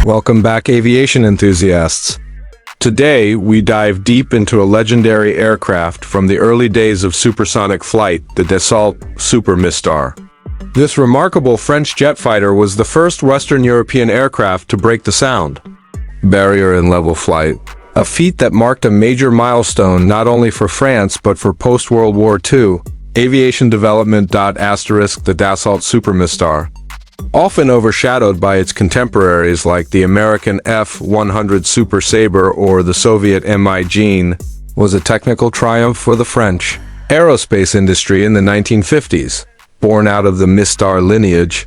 Welcome back, aviation enthusiasts. Today, we dive deep into a legendary aircraft from the early days of supersonic flight, the Dassault Super Mystère. This remarkable French jet fighter was the first Western European aircraft to break the sound barrier in level flight, a feat that marked a major milestone not only for France but for post-World War II aviation development. The Dassault Super Mystère, often overshadowed by its contemporaries like the American F-100 Super Sabre or the Soviet reimagined, was a technical triumph for the French aerospace industry in the 1950s. Born out of the Mystère lineage,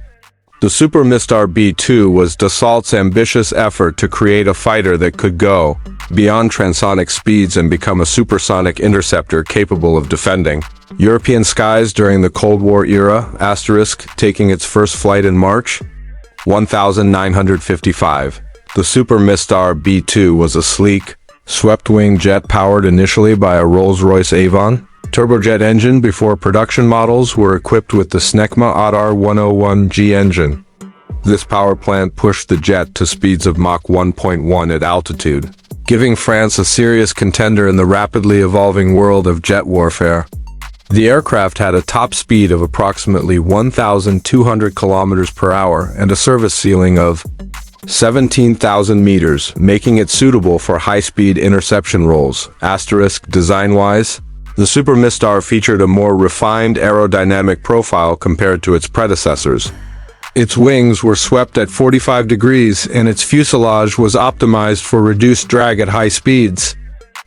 the Super Mystère B-2 was Dassault's ambitious effort to create a fighter that could go beyond transonic speeds and become a supersonic interceptor capable of defending European skies during the Cold War era, taking its first flight in March 1955. The Super Mystère B-2 was a sleek, swept-wing jet powered initially by a Rolls-Royce Avon turbojet engine before production models were equipped with the Snecma Otar 101G engine. This power plant pushed the jet to speeds of Mach 1.1 at altitude, giving France a serious contender in the rapidly evolving world of jet warfare. The aircraft had a top speed of approximately 1,200 kilometers per hour and a service ceiling of 17,000 meters, making it suitable for high-speed interception roles. Design-wise, the Super Mystère featured a more refined aerodynamic profile compared to its predecessors. Its wings were swept at 45 degrees and its fuselage was optimized for reduced drag at high speeds.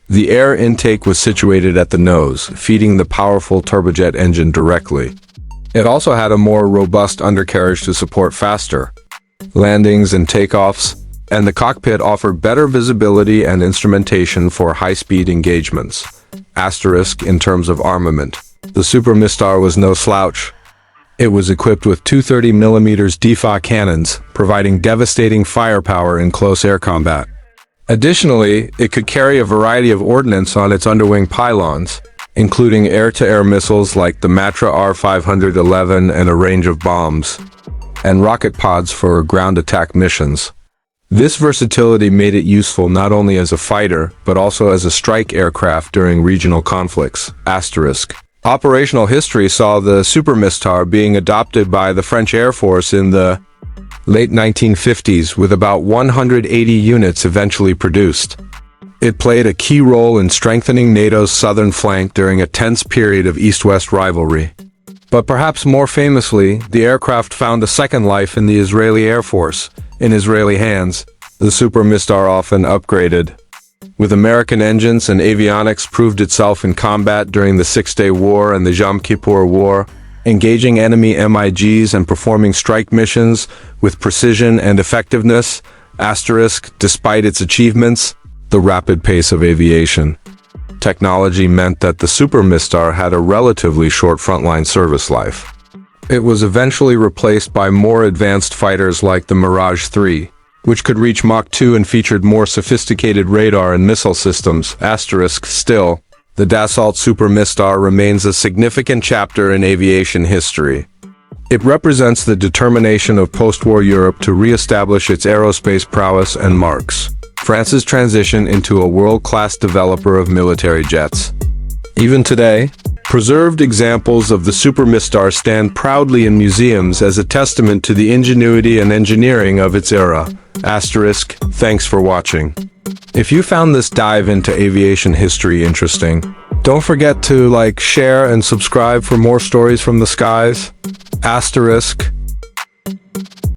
The air intake was situated at the nose, feeding the powerful turbojet engine directly. It also had a more robust undercarriage to support faster landings and takeoffs, and the cockpit offered better visibility and instrumentation for high-speed engagements. In terms of armament, the Super Mystère was no slouch. It was equipped with 230mm DFA cannons, providing devastating firepower in close air combat. Additionally, it could carry a variety of ordnance on its underwing pylons, including air-to-air missiles like the Matra R-511 and a range of bombs, and rocket pods for ground attack missions. This versatility made it useful not only as a fighter, but also as a strike aircraft during regional conflicts. Operational history saw the Super Mystère being adopted by the French Air Force in the late 1950s, with about 180 units eventually produced. It played a key role in strengthening NATO's southern flank during a tense period of East-West rivalry. But perhaps more famously, the aircraft found a second life in the Israeli Air Force. In Israeli hands, the Super Mystère, often upgraded with American engines and avionics, proved itself in combat during the Six-Day War and the Yom Kippur War, engaging enemy MiGs and performing strike missions with precision and effectiveness. Despite its achievements, the rapid pace of aviation technology meant that the Super Mystère had a relatively short frontline service life. It was eventually replaced by more advanced fighters like the Mirage 3, which could reach Mach 2 and featured more sophisticated radar and missile systems. Still, the Dassault Super Mystère remains a significant chapter in aviation history. It represents the determination of post-war Europe to re-establish its aerospace prowess and marks France's transition into a world-class developer of military jets. Even today, preserved examples of the Super Mystère stand proudly in museums as a testament to the ingenuity and engineering of its era. Thanks for watching. If you found this dive into aviation history interesting, don't forget to like, share, and subscribe for more stories from the skies.